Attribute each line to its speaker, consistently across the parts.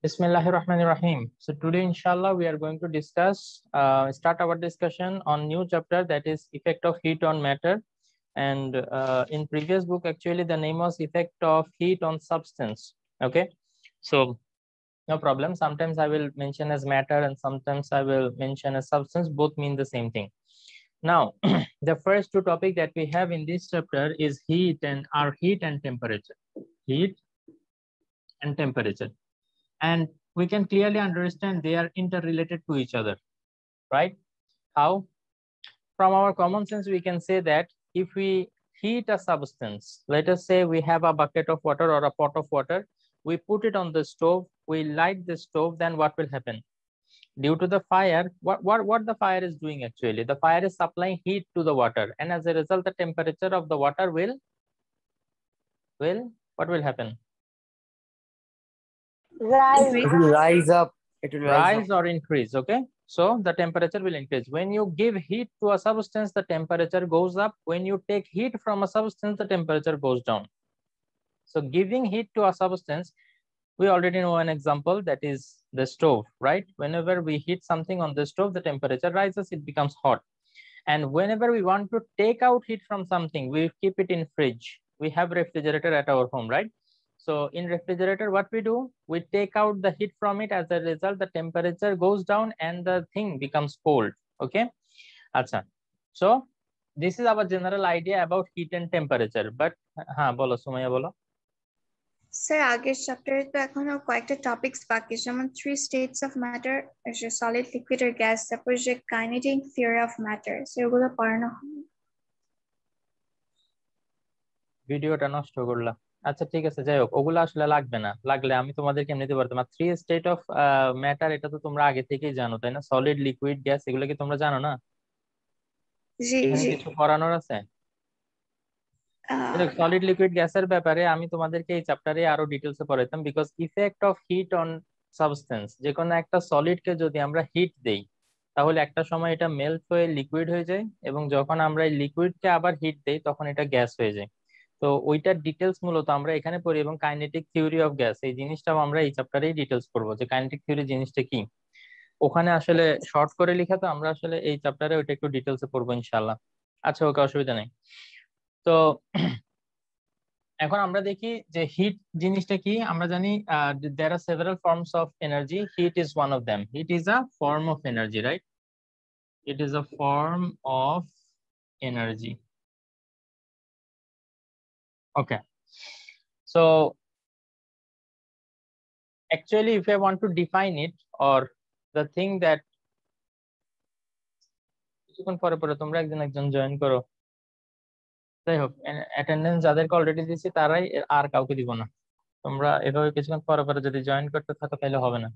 Speaker 1: Bismillahirrahmanirrahim. So today, inshallah, we are going to start our discussion on new chapter, that is effect of heat on matter. And in previous book, actually, the name was effect of heat on substance. Okay, so no problem. Sometimes I will mention as matter and sometimes I will mention as substance. Both mean the same thing. Now, the first two topic that we have in this chapter is heat and temperature. Heat and temperature. And we can clearly understand they are interrelated to each other, right? How? From our common sense, we can say that if we heat a substance, let us say we have a bucket of water or a pot of water, we put it on the stove, we light the stove, then what will happen? Due to the fire, what the fire is doing actually? The fire is supplying heat to the water, and as a result, the temperature of the water will what will happen?
Speaker 2: Rise.
Speaker 3: It will rise up. It will
Speaker 1: Rise or increase. Okay, so the temperature will increase. When you give heat to a substance, the temperature goes up. When you take heat from a substance, the temperature goes down. So giving heat to a substance, we already know an example, that is the stove, right? Whenever we heat something on the stove, the temperature rises, it becomes hot. And whenever we want to take out heat from something, we keep it in fridge. We have refrigerator at our home, right? So in refrigerator, what we do, we take out the heat from it. As a result, the temperature goes down and the thing becomes cold. Okay. Acha. So this is our general idea about heat and temperature. But bolo Sumaya bolo.
Speaker 2: Sir, আগের চ্যাপ্টারে তো এখনো কয়েকটা topics বাকি, যেমন 3 states of matter, solid, liquid or gas, তারপর যে kinetic theory of matter, সেগুলো পড়ানো হয়।
Speaker 1: ভিডিওটা নষ্ট করলা। আচ্ছা ঠিক আছে, যাই হোক, ওগুলো আসলে লাগবে না। লাগলে আমি তোমাদেরকে এমনিতে পারতাম। 3 স্টেট অফ ম্যাটার, এটা তো তোমরা আগে থেকেই জানো, তাই না? সলিড, লিকুইড, গ্যাস, এগুলো কি তোমরা জানো না? এখানে কিছু পড়ানোর আছে? সলিড, লিকুইড, গ্যাসের ব্যাপারে আমি তোমাদেরকে এই চ্যাপ্টারে আরো ডিটেলসে পড়াইতাম, because effect of heat on substance, যে কোনো একটা সলিডকে যদি আমরা হিট দেই, তাহলে একটা সময় এটা মেল্ট হয়ে লিকুইড হয়ে যায়, এবং যখন আমরা এই লিকুইডকে আবার হিট দেই তখন এটা গ্যাস হয়ে যায়। তো ওইটার ডিটেলস মূলত আমরা এখানে পড়ি, এবং কাইনেটিক থিওরি অফ গ্যাস, এই জিনিসটাও আমরা এই চ্যাপ্টারেই ডিটেলস পড়বো, যে কাইনেটিক থিওরি জিনিসটা কি। ওখানে আসলে শর্ট করে লেখা, তো আমরা আসলে এই চ্যাপ্টারে ওইটা একটু ডিটেলসে পড়বো ইনশাল্লাহ। আচ্ছা, ওকে, অসুবিধা নেই। তো এখন আমরা দেখি যে হিট জিনিসটা কি। আমরা জানি there are several forms of energy. Heat is one of them. Heat is a form of energy, right? It is a form of energy. Okay. So actually, if I want to define it, or the thing that কিছুক্ষণ পরে পরে তোমরা একজন join করো, যাই হোক, attendance যাদেরকে already দিয়েছি তারাই, আর কাউকে দিব না। তোমরা এভাবে কিছুক্ষণ পরে পরে যদি জয়েন করতে থাকো তাহলে হবে না।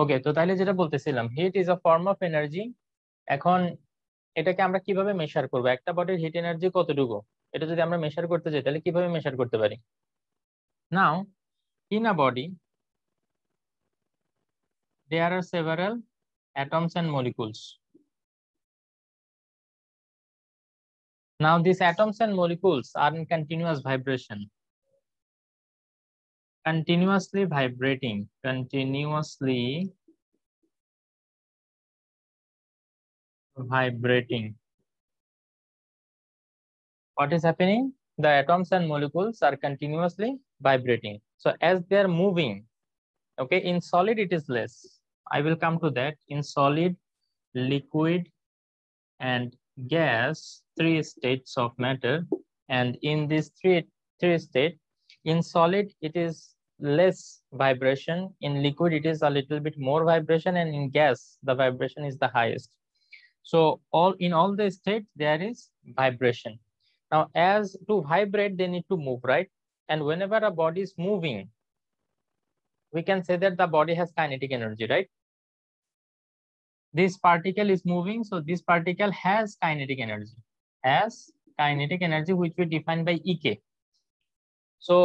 Speaker 1: ওকে, তো তাইলে যেটা বলতেছিলাম, heat is a form of energy. এখন এটাকে আমরা কিভাবে মেশার করবো? একটা বডির হিট এনার্জি কতটুকু, এটা যদি আমরা মেশার করতে যাই তাহলে কিভাবে মেশার করতে পারি? Now, in a body there are several atoms and molecules. Now these atoms and molecules are in continuous vibration, continuously vibrating, What is happening? The atoms and molecules are continuously vibrating. So as they are moving, okay, in solid it is less. I will come to that. In solid, liquid, and gas, 3 states of matter, and in these three states, in solid it is less vibration, in liquid it is a little bit more vibration, and in gas the vibration is the highest. So in all the states there is vibration. Now as to vibrate, they need to move, right? And whenever a body is moving, we can say that the body has kinetic energy, right? This particle is moving, so this particle has kinetic energy, which we define by Ek. So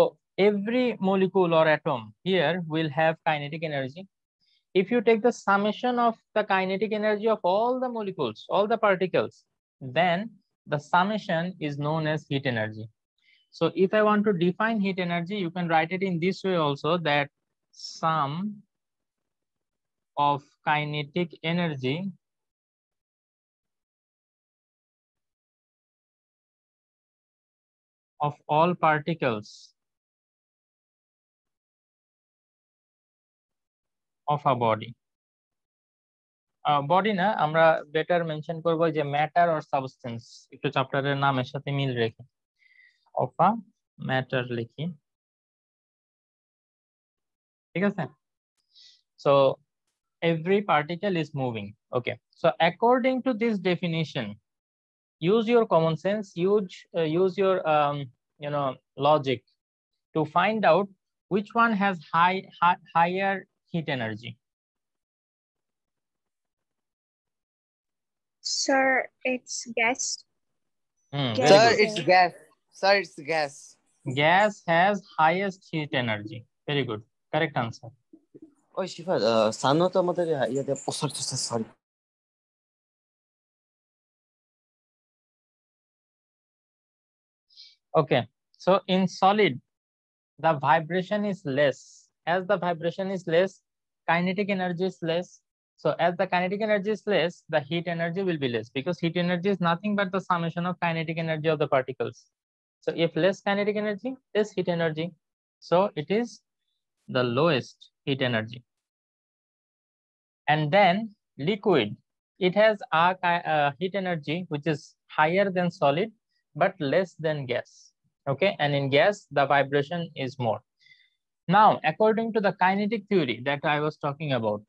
Speaker 1: every molecule or atom here will have kinetic energy. If you take the summation of the kinetic energy of all the molecules, all the particles, then the summation is known as heat energy. So if I want to define heat energy, you can write it in this way also, that sum of kinetic energy of all particles of a body. Body না আমরা better mention করব যে matter or substance, একটু চ্যাপ্টারের নামের সাথে মিল রেখে of a matter লিখি, ঠিক আছে? So every particle is moving. Okay, so according to this definition, use your common sense, use your logic to find out which one has higher heat energy.
Speaker 2: Sir, it's gas.
Speaker 1: Very
Speaker 3: Sir,
Speaker 1: good.
Speaker 3: it's gas. Sir, it's gas.
Speaker 1: Gas has highest heat energy. Very good. Correct answer.
Speaker 3: Oh, Shifa, Sano to আমাদের ইয়াতে sorry.
Speaker 1: Okay, so in solid, the vibration is less. As the vibration is less, kinetic energy is less. So as the kinetic energy is less, the heat energy will be less, because heat energy is nothing but the summation of kinetic energy of the particles. So if less kinetic energy, less heat energy. So it is the lowest heat energy. And then liquid, it has a heat energy which is higher than solid but less than gas. Okay, and in gas the vibration is more. Now according to the kinetic theory that I was talking about,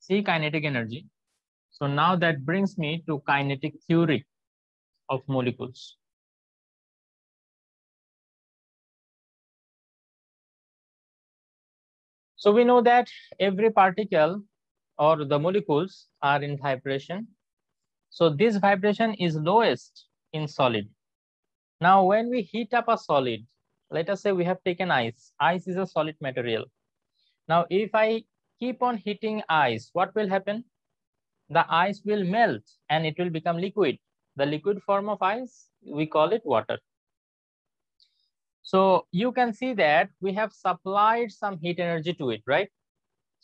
Speaker 1: see kinetic energy. So now that brings me to kinetic theory of molecules. So we know that every particle or the molecules are in vibration. So this vibration is lowest in solid. Now when we heat up a solid, let us say we have taken ice. Ice is a solid material. Now if I keep on heating ice, what will happen? The ice will melt and it will become liquid. The liquid form of ice, we call it water. So you can see that we have supplied some heat energy to it, right?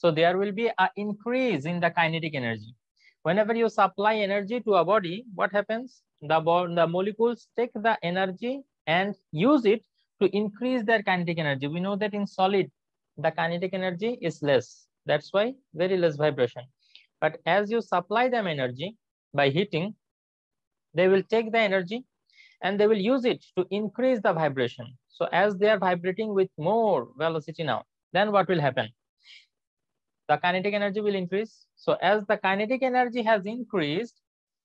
Speaker 1: So there will be an increase in the kinetic energy. Whenever you supply energy to a body, what happens? The molecules take the energy and use it to increase their kinetic energy. We know that in solid, the kinetic energy is less. That's why very less vibration. But as you supply them energy by heating, they will take the energy and they will use it to increase the vibration. So as they are vibrating with more velocity now, then what will happen? The kinetic energy will increase. So as the kinetic energy has increased,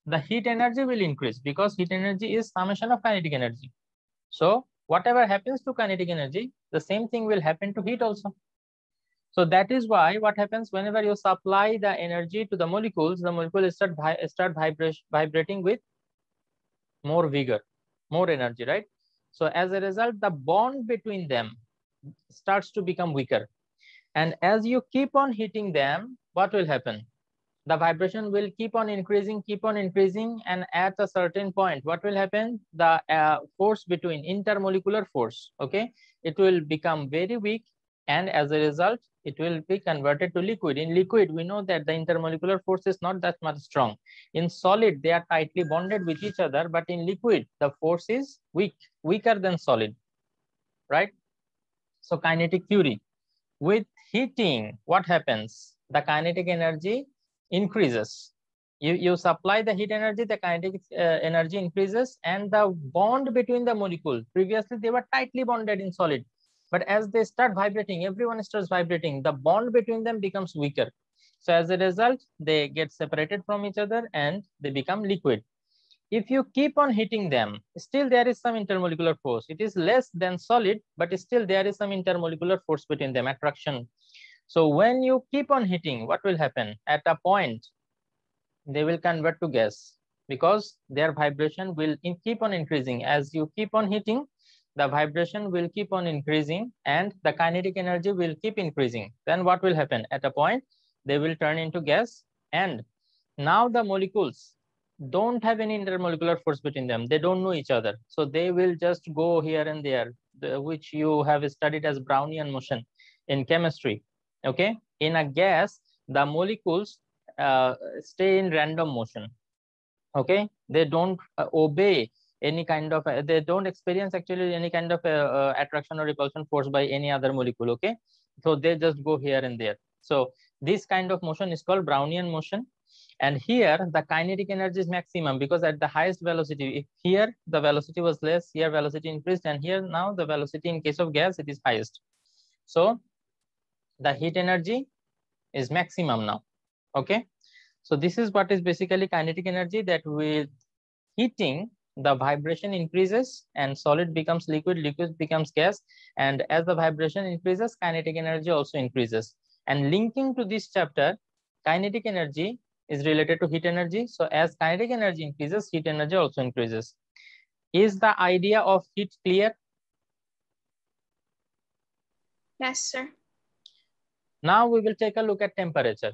Speaker 1: the heat energy will increase, because heat energy is summation of kinetic energy. So whatever happens to kinetic energy, the same thing will happen to heat also. So that is why what happens whenever you supply the energy to the molecules start vibrating with more vigor, more energy, right? So as a result, the bond between them starts to become weaker. And as you keep on hitting them, what will happen? The vibration will keep on increasing, and at a certain point, what will happen? The force between intermolecular force, okay, it will become very weak, and as a result, it will be converted to liquid. In liquid, we know that the intermolecular force is not that much strong. In solid, they are tightly bonded with each other, but in liquid, the force is weaker than solid, right? So kinetic theory. With heating, what happens? The kinetic energy increases. You supply the heat energy, the kinetic energy increases, and the bond between the molecules, previously they were tightly bonded in solid, but as they start vibrating, everyone starts vibrating, the bond between them becomes weaker. So as a result, they get separated from each other and they become liquid. If you keep on hitting them, still there is some intermolecular force. It is less than solid, but still there is some intermolecular force between them, attraction. So when you keep on hitting, what will happen? At a point, they will convert to gas, because their vibration will keep on increasing. As you keep on hitting, the vibration will keep on increasing and the kinetic energy will keep increasing. Then what will happen? At a point, they will turn into gas, and now the molecules don't have any intermolecular force between them. They don't know each other. So they will just go here and there, which you have studied as Brownian motion in chemistry. Okay. In a gas, the molecules stay in random motion. Okay, they don't obey any kind of they don't experience actually any kind of attraction or repulsion force by any other molecule. Okay, so they just go here and there. So this kind of motion is called Brownian motion. And here the kinetic energy is maximum, because at the highest velocity, if here the velocity was less, here velocity increased, and here now the velocity in case of gas, it is highest. So the heat energy is maximum now. Okay, so this is what is basically kinetic energy, that with heating the vibration increases and solid becomes liquid, liquid becomes gas, and as the vibration increases, kinetic energy also increases. And linking to this chapter, kinetic energy is related to heat energy. So as kinetic energy increases, heat energy also increases. Is the idea of heat clear?
Speaker 2: Yes, sir.
Speaker 1: Now we will take a look at temperature.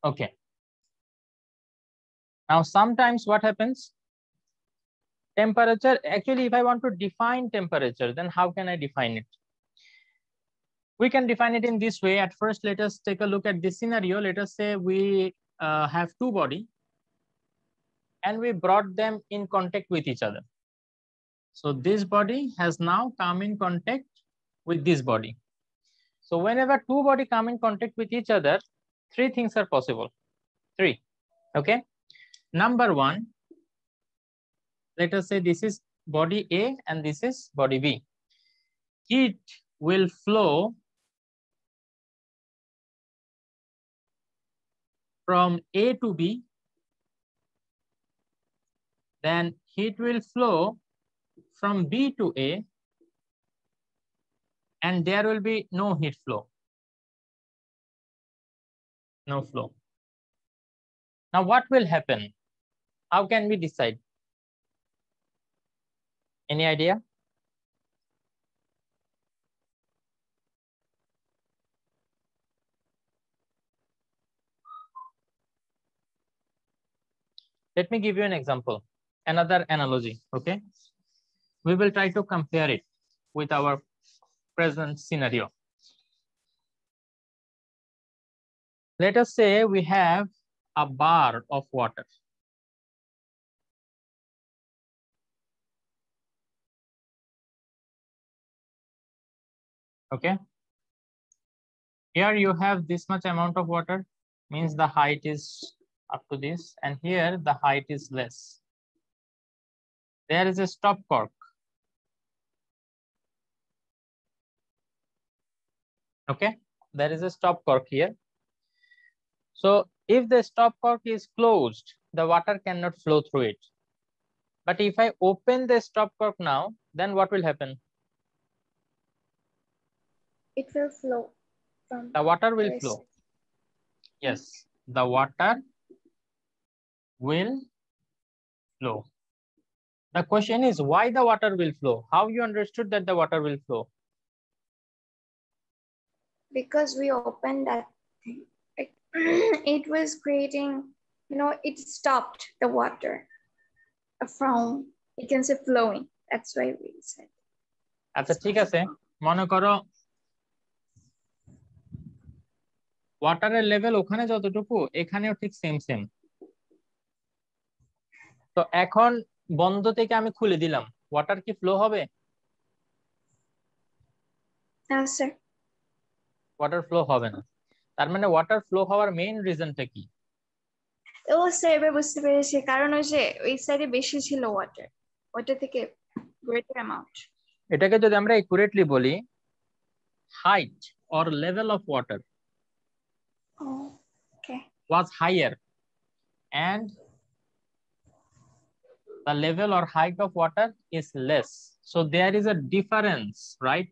Speaker 1: Okay. Now sometimes what happens? Temperature, actually, if I want to define temperature, then how can I define it? We can define it in this way. At first, let us take a look at this scenario. Let us say we have two bodies and we brought them in contact with each other. So this body has now come in contact with this body. So whenever two bodies come in contact with each other, three things are possible. Three. Okay. Number one, let us say this is body A and this is body B. Heat will flow from A to B, then heat will flow from B to A, and there will be no heat flow. No flow. Now what will happen? How can we decide? Any idea? Let me give you an example, another analogy, okay? We will try to compare it with our present scenario. Let us say we have a bar of water. Okay. Here you have this much amount of water, means the height is up to this, and here the height is less. There is a stop cork. Okay, there is a stop cork here. So if the stop cork is closed, the water cannot flow through it. But if I open the stop cork now, then what will happen?
Speaker 2: It will flow from
Speaker 1: the water will flow. Yes, the water will flow. The question is why the water will flow? How you understood that the water will flow?
Speaker 2: Because we opened that thing. It was creating, it stopped the water from, you can say, flowing. That's why we said.
Speaker 1: আচ্ছা ঠিক আছে, মনে করো ওয়াটারের level ওখানে যতটুকু এখানেও ঠিক same. তো এখন বন্ধ থেকে আমি খুলে দিলাম, ওয়াটার কি ফ্লো হবে?
Speaker 2: না স্যার,
Speaker 1: ওয়াটার ফ্লো হবে না। তার মানে ওয়াটার ফ্লো হওয়ার মেইন রিজনটা কি?
Speaker 2: ও স্যার এবার বুঝতে পেরেছি, কারণ ওই সাইডে বেশি ছিল ওয়াটার, ওটা থেকে গ্রেটার অ্যামাউন্ট।
Speaker 1: এটাকে যদি আমরা একুরেটলি বলি, height or level of water was higher and the level or height of water is less. So there is a difference, right?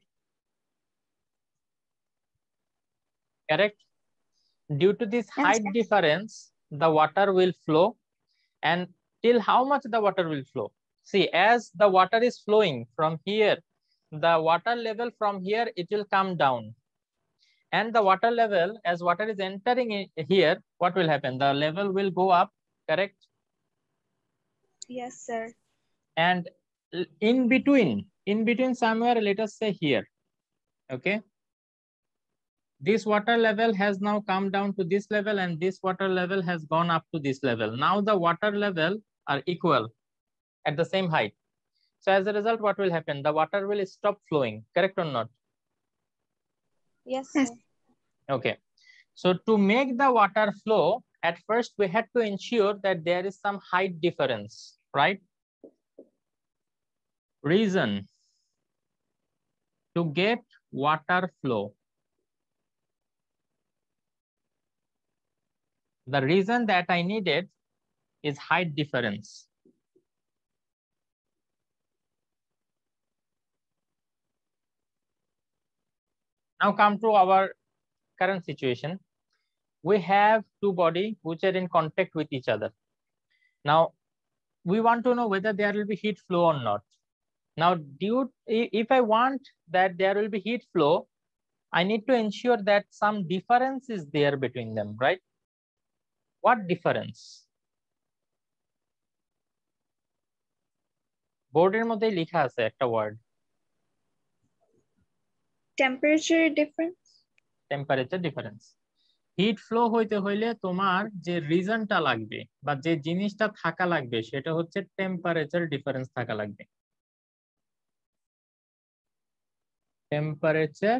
Speaker 1: Correct? Due to this height difference, the water will flow. And till how much the water will flow? See, as the water is flowing from here, the water level from here, it will come down. And the water level, as water is entering in here, what will happen? The level will go up, correct?
Speaker 2: Yes, sir.
Speaker 1: And in between somewhere, let us say here, okay? This water level has now come down to this level, and this water level has gone up to this level. Now the water level are equal at the same height. So as a result, what will happen? The water will stop flowing, correct or not?
Speaker 4: Yes, sir.
Speaker 1: Okay. So to make the water flow, at first we had to ensure that there is some height difference, right? Reason to get water flow. The reason that I needed is height difference. Now come to our current situation. We have two bodies which are in contact with each other. Now we want to know whether there will be heat flow or not. Now, if I want that there will be heat flow, I need to ensure that some difference is there between them, right? What difference? বোর্ডের মধ্যে লেখা আছে একটা word,
Speaker 2: temperature difference.
Speaker 1: Temperature difference. Heat flow হইতে হইলে তোমার যে রিজনটা লাগবে বা যে জিনিসটা থাকা লাগবে সেটা হচ্ছে টেম্পারেচার ডিফারেন্স থাকা লাগবে। টেম্পারেচার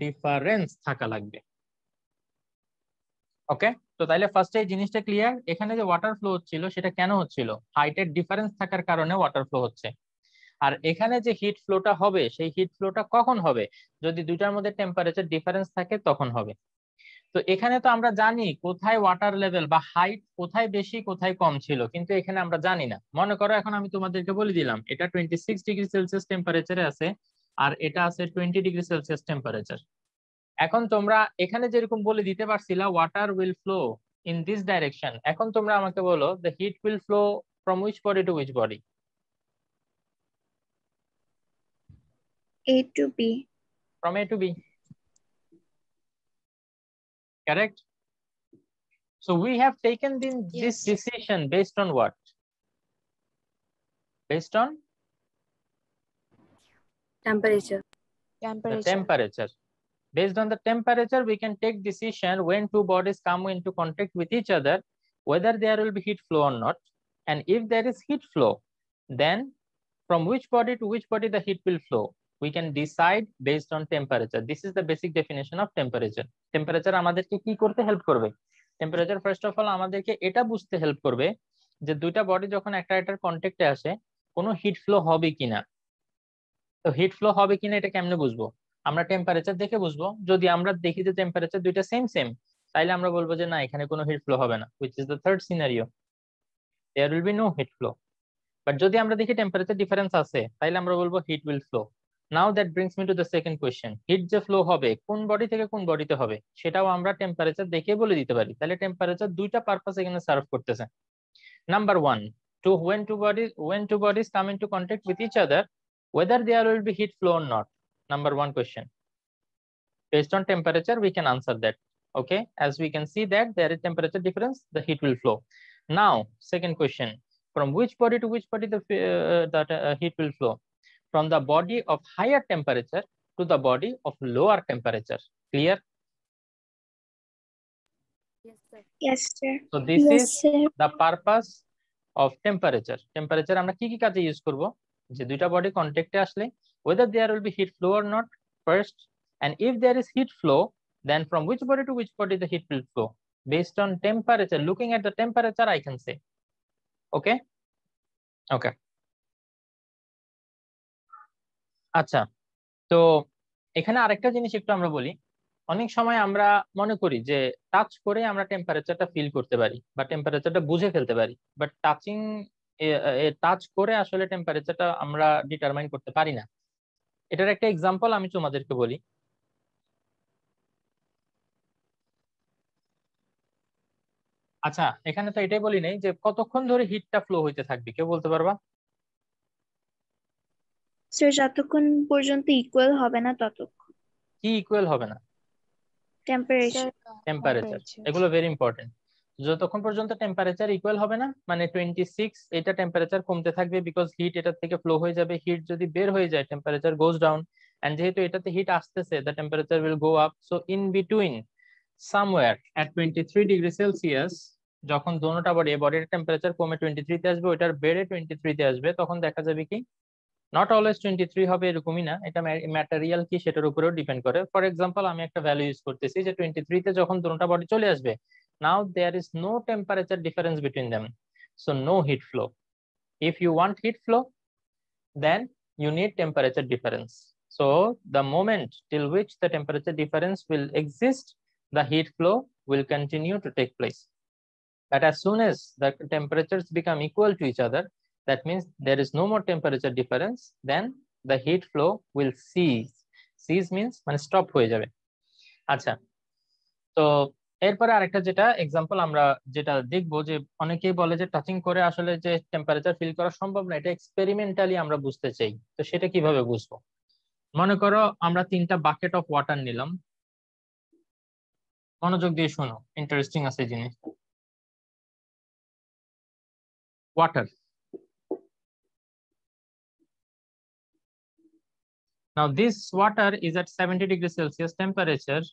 Speaker 1: ডিফারেন্স থাকা লাগবে। ওকে, তো তাইলে ফার্স্টে এই জিনিসটা ক্লিয়ার। এখানে যে ওয়াটার ফ্লো হচ্ছিল সেটা কেন হচ্ছিল? হাইটের ডিফারেন্স থাকার কারণে ওয়াটার ফ্লো হচ্ছে। আর এখানে যে হিট ফ্লোটা হবে সেই হিট ফ্লোটা কখন হবে? যদি দুইটার মধ্যে টেম্পারেচার ডিফারেন্স থাকে তখন হবে। তো এখানে তো আমরা জানি কোথায় ওয়াটার লেভেল বা হাইট কোথায় বেশি কোথায় কম ছিল, কিন্তু এখানে আমরা জানি না। মনে করো এখন আমি তোমাদেরকে বলে দিলাম এটা 26 ডিগ্রি সেলসিয়াস টেম্পারেচারে আছে আর এটা আছে 20 ডিগ্রি সেলসিয়াস টেম্পারেচার। এখন তোমরা এখানে যেরকম বলে দিতে পারছিলা water will flow in this direction, এখন তোমরা আমাকে বলো the heat will flow from which body to which body?
Speaker 2: A to B.
Speaker 1: From A to B. Correct? So we have taken this decision based on what? Based on
Speaker 4: Temperature.
Speaker 1: the temperature. Based on the temperature, we can take decision when two bodies come into contact with each other, whether there will be heat flow or not. And if there is heat flow, then from which body to which body the heat will flow, we can decide based on temperature. This is the basic definition of temperature. Temperature আমাদেরকে কি করতে help করবে? Temperature first of all আমাদেরকে এটা বুঝতে help করবে যে দুইটা বডি যখন একটা এটার কন্ট্যাক্টে আসে কোনো হিট ফ্লো হবে কিনা। তো হিট ফ্লো হবে কিনা এটা কেমনে বুঝবো? আমরা টেম্পারেচার দেখে বুঝবো। যদি আমরা দেখি যে টেম্পারেচার দুইটা সেম তাইলে আমরা বলবো যে না এখানে কোনো হিট ফ্লো হবে না, which is the third scenario. There will be no heat flow. But যদি আমরা দেখি টেম্পারেচার ডিফারেন্স আছে তাইলে আমরা বলবো heat will flow. Now that brings me to the second question, heat যে ফ্লো হবে কোন বডি থেকে কোন বডিতে হবে সেটাও আমরা টেম্পারেচার দেখে বলে দিতে পারি। তাহলে টেম্পারেচার দুইটা পারপাস এখানে সার্ভ করতেছে। Number 1, to when two bodies come into contact with each other, whether there will be heat flow or not. Number 1 question. Based on temperature, we can answer that. Okay, as we can see that there is temperature difference, the heat will flow. Now, second question. From which body to which body the heat will flow? From the body of higher temperature to the body of lower temperature. Clear?
Speaker 4: Yes, sir.
Speaker 2: Yes, sir.
Speaker 1: So this
Speaker 2: Yes,
Speaker 1: is
Speaker 2: sir.
Speaker 1: the purpose of temperature. Temperature আমরা কি কি কাজে use করব? যে দুইটা body কন্টাক্টে আসলে whether there will be heat flow or not first, and if there is heat flow, then from which body to which body the heat will flow. Based on temperature, looking at the temperature, I can say. Okay? Okay. আচ্ছা, তো এখানে আরেকটা জিনিস একটু আমরা বলি। অনেক সময় আমরা মনে করি যে টাচ করে আমরা টেম্পারেচারটা ফিল করতে পারি বা টেম্পারেচারটা বুঝে ফেলতে পারি, বাট টাচ করে আসলে টেম্পারেচারটা আমরা ডিটারমাইন করতে পারি না। এটার একটা এক্সাম্পল আমি তোমাদেরকে বলি। আচ্ছা, এখানে তো এটাই বলি নাই যে কতক্ষণ ধরে হিটটা ফ্লো হইতে থাকবে, কেউ বলতে পারবা?
Speaker 2: স্যার যতক্ষণ পর্যন্ত ইকুয়াল হবে না ততক্ষণ।
Speaker 1: কি ইকুয়াল হবে না?
Speaker 2: টেম্পারেচার।
Speaker 1: টেম্পারেচার, এগুলো ভেরি ইম্পর্টেন্ট। যতক্ষণ পর্যন্ত টেম্পারেচার ইকুয়াল হবে না, মানে 26, এটা টেম্পারেচার কমতে থাকবে বিকজ হিট এটার থেকে ফ্লো হয়ে যাবে। হিট যদি বের হয়ে যায় টেম্পারেচার গোজ ডাউন, and যেহেতু এটাতে হিট আসতেছে, the temperature will go up. So in between somewhere at 23 degree Celsius, যখন দোনোটা বডি, বডির টেম্পারেচার কমে 23 তে আসবে, ওইটার বেড়ে 23 তে আসবে, তখন দেখা যাবে কি নট অলওয়েজ 23 হবে এরকমই না, এটা ম্যাটেরিয়াল কি সেটার উপরেও ডিপেন্ড করে। ফর এক্সাম্পল আমি একটা ভ্যালু ইউজ করতেছি যে 23 তে যখন দোনোটা বডি চলে আসবে, now there is no temperature difference between them, so no heat flow. If you want heat flow, then you need temperature difference. So the moment till which the temperature difference will exist, the heat flow will continue to take place. But as soon as the temperatures become equal to each other, that means there is no more temperature difference, then the heat flow will cease. Cease means মানে stop হয়ে যাবে। আচ্ছা, তো এরপরে আরেকটা যেটা example আমরা যেটা দেখবো, যে অনেকেই বলে যে টাচিং করে আসলে যে টেম্পারেচার ফিল করা সম্ভব না, এটা এক্সপেরিমেন্টালি আমরা বুঝতে চাই। তো সেটা কিভাবে বুঝবো? মনে করো আমরা 3টা বাকেট অফ ওয়াটার নিলাম, মনোযোগ দিয়ে শোনো, ইন্টারেস্টিং আছে জিনিস। Water, now this water is at 70 degrees Celsius temperature,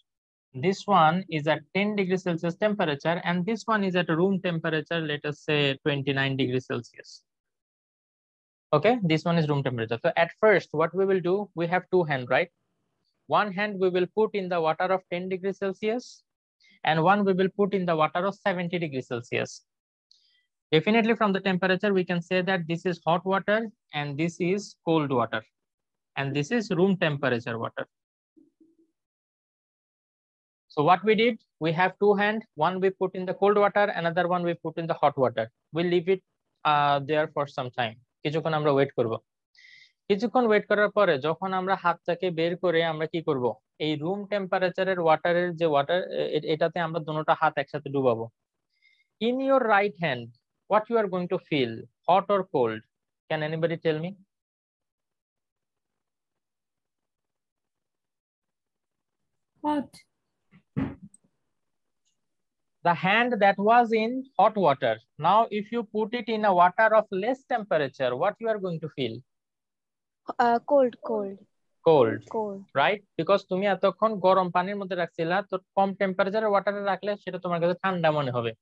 Speaker 1: this one is at 10 degrees Celsius temperature, and this one is at room temperature, let us say 29 degrees Celsius. Okay, this one is room temperature. So at first what we will do, we have two hands, right? One hand we will put in the water of 10 degrees Celsius and one we will put in the water of 70 degrees Celsius. Definitely from the temperature we can say that this is hot water and this is cold water, and this is room temperature water. So what we did, we have two hands, one we put in the cold water, another one we put in the hot water. We'll leave it there for some time. কিছুক্ষণ আমরা wait করব। কিছুক্ষণ wait করার পরে যখন আমরা হাতটাকে বের করে আমরা কি করব, এই রুম টেম্পারেচারের ওয়াটারের যে ওয়াটার, এটাতে আমরা দুটোটা হাত একসাথে ডুবাবো। In your right hand, what you are going to feel, hot or cold? Can anybody tell me?
Speaker 5: Hot.
Speaker 1: The hand that was in hot water, now if you put it in a water of less temperature, what you are going to feel?
Speaker 4: Cold.
Speaker 1: Cold, right? Because তুমি এতক্ষণ গরম পানির মধ্যে রাখছিলা, তো কম টেম্পারেচারের ওয়াটারে রাখলে সেটা তোমার কাছে ঠান্ডা মনে হবে।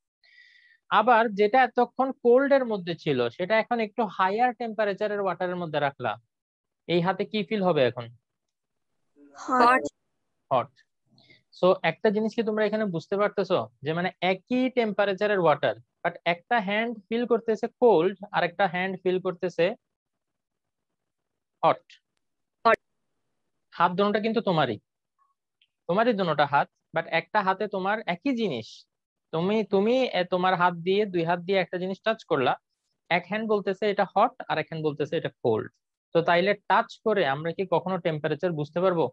Speaker 1: আবার যেটা এতক্ষণ কোল্ড এর মধ্যে ছিল, সেটা এখন একটু হায়ার টেম্পারেচারের ওয়াটারের মধ্যে রাখলা, এই হাতে কি ফিল হবে এখন? হট। সো একটা জিনিস কি তোমরা এখানে বুঝতে পারতেছো, যে মানে একই টেম্পারেচারের ওয়াটার, বাট একটা হ্যান্ড ফিল করতেছে কোল্ড আর একটা হ্যান্ড ফিল করতেছে হট। হাত দুটোটা কিন্তু তোমারই দুটোটা হাত, বাট একটা হাতে তোমার একই জিনিস, তুমি তোমার হাত দিয়ে, দুই হাত দিয়ে একটা জিনিস টাচ করলা, এক হ্যান্ড বলতেছে এটা হট আর এক হ্যান্ড বলতেছে এটা কোল্ড। তো তাইলে টাচ করে আমরা কি কখনো টেম্পারেচার বুঝতে পারবো?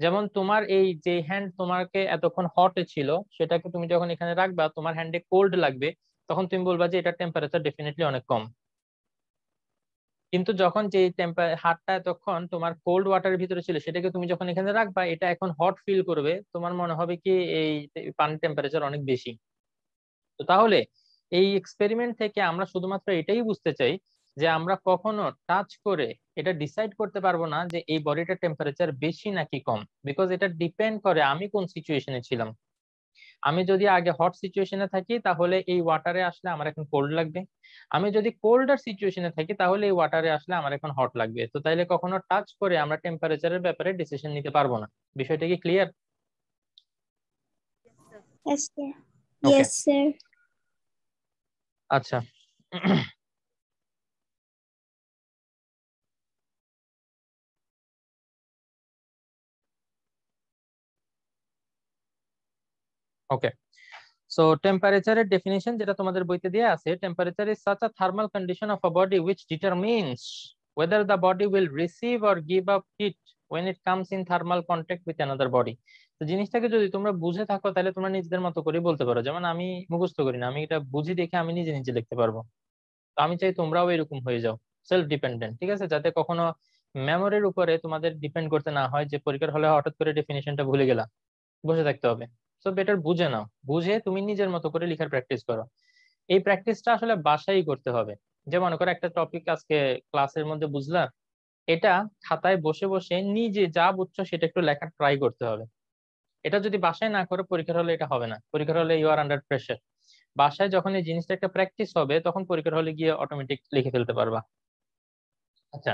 Speaker 1: যেমন তোমার এই যে হ্যান্ড তোমাকে এতক্ষণ হটে ছিল, সেটাকে তুমি যখন এখানে রাখবা, তোমার হ্যান্ডে কোল্ড লাগবে, তখন তুমি বলবা যে এটা টেম্পারেচার ডেফিনেটলি অনেক কম। কিন্তু যখন যে হাতটা এতক্ষণ তোমার কোল্ড ওয়াটারের ভিতরে ছিল, সেটাকে তুমি যখন এখানে রাখবা, এটা এখন হট ফিল করবে, তোমার মনে হবে কি এই পানির টেম্পারেচার অনেক বেশি। তো তাহলে এই এক্সপেরিমেন্ট থেকে আমরা শুধুমাত্র এটাই বুঝতে চাই যে আমরা কখনো টাচ করে এটা ডিসাইড করতে পারবো না যে এই বডিটার টেম্পারেচার বেশি নাকি কম, বিকজ এটা ডিপেন্ড করে আমি কোন সিচুয়েশনে ছিলাম। আমি যদি আগে হট সিচুয়েশনে থাকি, তাহলে এই ওয়াটারে আসলে আমার এখন কোল্ড লাগবে। আমি যদি কোল্ডার সিচুয়েশনে থাকি, তাহলে এই ওয়াটারে আসলে আমার এখন হট লাগবে। তো তাইলে কখনো টাচ করে আমরা টেম্পারেচারের ব্যাপারে ডিসিশন নিতে পারবো না। বিষয়টা কি clear?
Speaker 2: Yes, sir.
Speaker 1: Okay.
Speaker 2: Yes, sir.
Speaker 1: আচ্ছা, ওকে। So temperature definition যেটা তোমাদের বইতে দেয়া আছে, temperature is such a thermal condition of a body which determines whether the body will receive or give up heat when it comes in thermal contact with another body. তো জিনিসটাকে যদি তোমরা বুঝে থাকো, তাহলে তোমরা নিজেদের মতো করে বলতে পারো। যেমন আমি মুখস্থ করি না, আমি এটা বুঝি দেখে আমি নিজে নিজে লিখতে পারবো। তো আমি চাই তোমরাও এরকম হয়ে যাও, সেলফ ডিপেন্ডেন্ট, ঠিক আছে? যাতে কখনো মেমোরির উপরে তোমাদের ডিপেন্ড করতে না হয়, যে পরীক্ষার হলে হঠাৎ করে ডেফিনিশনটা ভুলে গেলা, বসে থাকতে হবে। সো বেটার বুঝে নাও, বুঝে তুমি নিজের মতো করে লেখার প্র্যাকটিস করো। এই প্র্যাকটিসটা আসলে বাসায় করতে হবে। যে মনে করো একটা টপিক আজকে ক্লাসের মধ্যে বুঝলা, এটা খাতায় বসে বসে নিজে যা বুঝছো সেটা একটু লেখার ট্রাই করতে হবে। এটা যদি বাসায় না করে পরীক্ষার হলে এটা হবে না। পরীক্ষার হলে ইউ আর আন্ডার প্রেশার। বাসায় যখন এই জিনিসটা একটা প্র্যাকটিস হবে তখন পরীক্ষার হলে গিয়ে অটোমেটিক লিখে ফেলতে পারবা। আচ্ছা,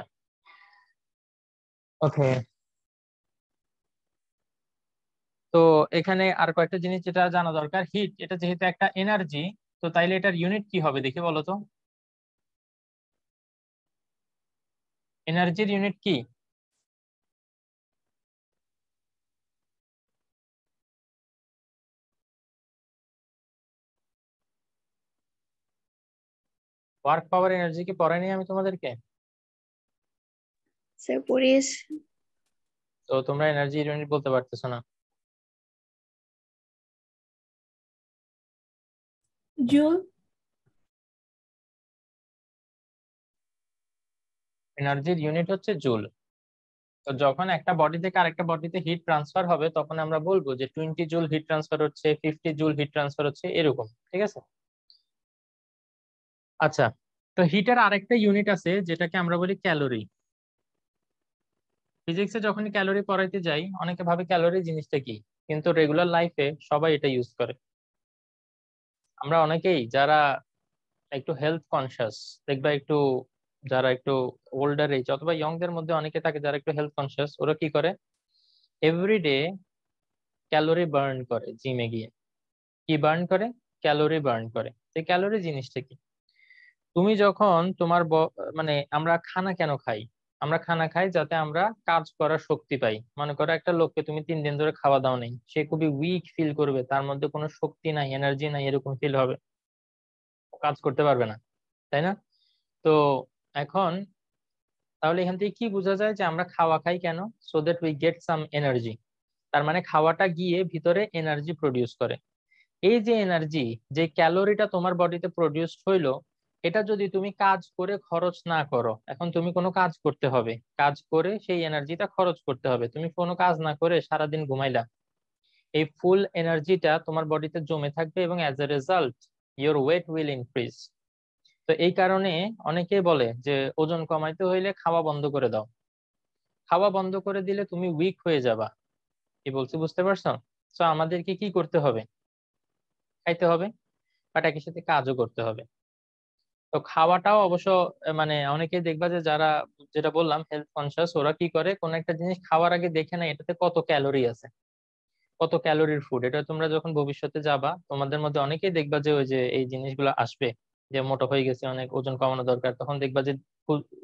Speaker 1: ওকে। তো এখানে আর কয়েকটা জিনিস যেটা জানা দরকার। হিট, এটা যেহেতু একটা এনার্জি, তো তাইলে এটার ইউনিট কি হবে দেখি বলো তো। এনার্জির ইউনিট কি? ওয়ার্ক পাওয়ার এনার্জি কি পড়াইনি আমি তোমাদেরকে?
Speaker 2: স্যার পড়িয়েছ।
Speaker 1: তো তোমরা এনার্জি ইউনিট বলতে পারতেছো না।
Speaker 5: জুল।
Speaker 1: এনার্জির ইউনিট হচ্ছে জুল। তো যখন একটা বডি থেকে আরেকটা বডিতে হিট ট্রান্সফার হবে তখন আমরা বলবো যে 20 জুল হিট ট্রান্সফার হচ্ছে, 50 জুল হিট ট্রান্সফার হচ্ছে, এরকম। ঠিক আছে। আচ্ছা, তো হিটের আরেকটা ইউনিট আছে যেটাকে আমরা বলি ক্যালোরি। ফিজিক্সে যখন ক্যালোরি পড়াইতে যাই অনেকে ভাবে ক্যালোরি জিনিসটা কি, কিন্তু রেগুলার লাইফে সবাই এটা ইউজ করে। আমরা অনেকেই যারা একটু হেলথ কনসিয়াস দেখবা, একটু যারা একটু ওল্ডার এজ অথবা ইয়ংদের মধ্যে অনেকে থাকে যারা একটু হেলথ কনসিয়াস, ওরা কি করে এভরিডে ক্যালোরি বার্ন করে জিমে গিয়ে। কি বার্ন করে? ক্যালোরি বার্ন করে। তো ক্যালোরি জিনিসটা কি? তুমি যখন তোমার মানে আমরা খানা কেন খাই? আমরা খানা খাই যাতে আমরা কাজ করার শক্তি পাই। মনে করো একটা লোককে তুমি 3 দিন ধরে খাওয়া দাও নেই, সে খুবই উইক ফিল করবে, তার মধ্যে কোনো শক্তি নাই, এনার্জি নাই, এরকম ফিল হবে, ও কাজ করতে পারবে না, তাই না? তো এখন তাহলে এখান থেকে কি বোঝা যায় যে আমরা খাওয়া খাই কেন? So that we get some energy. তার মানে খাওয়াটা গিয়ে ভিতরে এনার্জি প্রডিউস করে। এই যে এনার্জি, যে ক্যালোরিটা তোমার বডিতে প্রডিউস হইলো, এটা যদি তুমি কাজ করে খরচ না করো, এখন তুমি কোনো কাজ করতে হবে, কাজ করে সেই এনার্জিটা খরচ করতে হবে, তুমি কোনো কাজ না করে সারাদিন ঘুমাইলা, এই ফুল এনার্জিটা তোমার বডিতে জমে থাকবে এবং as a result your weight will increase. তো এই কারণে অনেকেই বলে যে ওজন কমাইতে হইলে খাওয়া বন্ধ করে দাও। খাওয়া বন্ধ করে দিলে তুমি উইক হয়ে যাবা। কি বলছি বুঝতে পারছো? তো আমাদেরকে কি করতে হবে? খাইতে হবে, বাট একই সাথে কাজও করতে হবে। তো খাওয়াটাও অবশ্য মানে অনেকেই দেখবা যে যারা, যেটা বললাম হেলথ কনসিয়াস, ওরা কি করে কোন একটা জিনিস খাওয়ার আগে দেখে না এটাতে কত ক্যালোরি আছে, কত ক্যালোরির ফুড। এটা তোমরা যখন ভবিষ্যতে যাবা তোমাদের মধ্যে অনেকেই দেখবা যে ওই যে এই জিনিসগুলো আসবে, যে মোটা হয়ে গেছে, অনেক ওজন কমানো দরকার, তখন দেখবা যে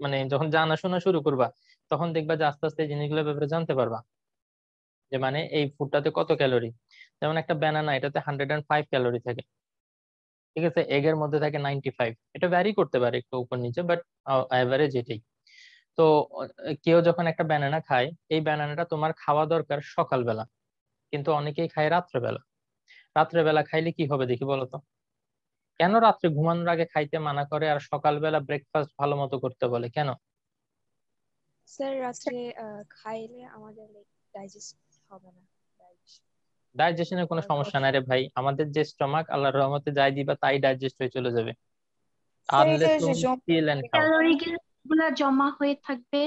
Speaker 1: মানে যখন জানাশোনা শুরু করবা তখন দেখবা যে আস্তে আস্তে এই জিনিসগুলোর ব্যাপারে জানতে পারবা যে মানে এই ফুডটাতে কত ক্যালোরি। যেমন একটা ব্যানানা, এটাতে 105 ক্যালোরি থাকে, ঠিক আছে। এগের মধ্যে থাকে 95। এটা ভ্যারি করতে পারে একটু উপর নিচে, বাট অ্যাভারেজ এটাই। তো কেউ যখন একটা ব্যানানা খায়, এই ব্যানানাটা তোমার খাওয়া দরকার সকালবেলা, কিন্তু অনেকেই খায় রাত্রেবেলা। রাত্রেবেলা খাইলে কি হবে দেখি বলো তো। কেন রাত্রে ঘুমানোর আগে খাইতে মানা করে আর সকালবেলা ব্রেকফাস্ট ভালো মতো করতে বলে কেন?
Speaker 4: স্যার রাত্রে খাইলে আমাদের ডাইজেস্ট হবে না।
Speaker 1: ডাইজেশনের কোনো সমস্যা নাই রে ভাই, আমাদের যে স্টমাক আল্লাহর রহমতে যাই দিবা তাই ডাইজেস্ট হয়ে চলে যাবে,
Speaker 2: স্যার এটা
Speaker 1: আনলেস
Speaker 2: যে
Speaker 1: তুমি চিল এন্ড খাও।
Speaker 6: ক্যালোরি গুলা জমা হয়ে থাকবে।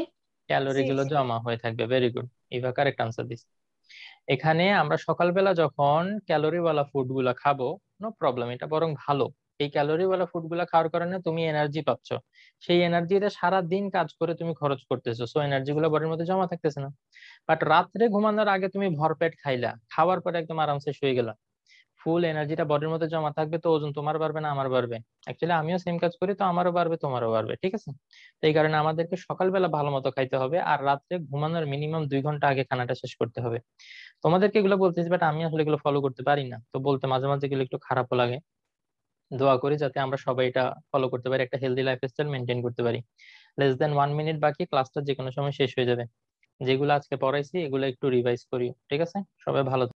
Speaker 1: ক্যালোরি গুলো জমা হয়ে থাকবে। Very good, Eva correct answer this. এখানে আমরা সকালবেলা যখন ক্যালোরিওয়ালা ফুড গুলা খাবো, নো প্রবলেম, এটা বরং ভালো। এই ক্যালোরিওয়ালা ফুড গুলা খাওয়ার কারণে তুমি এনার্জি পাচ্ছ, সেই এনার্জিটা সারা দিন কাজ করে তুমি খরচ করতেছো, সো এনার্জি গুলো বডির মধ্যে জমা থাকতেছে না। বাট রাত্রে ঘুমানোর আগে তুমি ভরপেট খাইলা, খাওয়ার পরে একদম আরামসে শুয়ে গেলা, ফুল এনার্জিটা বডির মধ্যে জমা থাকবে, তো ওজন তোমার বাড়বে না আমার বাড়বে? অ্যাকচুয়ালি আমিও সেম কাজ করি, তো আমারও বাড়বে তোমারও বাড়বে, ঠিক আছে। তো এই কারণে আমাদেরকে সকালবেলা ভালো মতো খাইতে হবে আর রাত্রে ঘুমানোর মিনিমাম 2 ঘন্টা আগে খানাটা শেষ করতে হবে। তোমাদেরকে এগুলো বলতেছি, বাট আমি আসলে এগুলো ফলো করতে পারি না, তো বলতে মাঝে মাঝে এগুলো একটু খারাপও লাগে। দোয়া করি যাতে আমরা সবাই এটা ফলো করতে পারি, একটা হেলদি লাইফস্টাইল মেনটেন করতে পারি। লেস দেন 1 মিনিট বাকি, ক্লাসটা যে কোনো সময় শেষ হয়ে যাবে। যেগুলো আজকে পড়াইছি এগুলো একটু রিভাইজ করি, ঠিক আছে। সবাই ভালো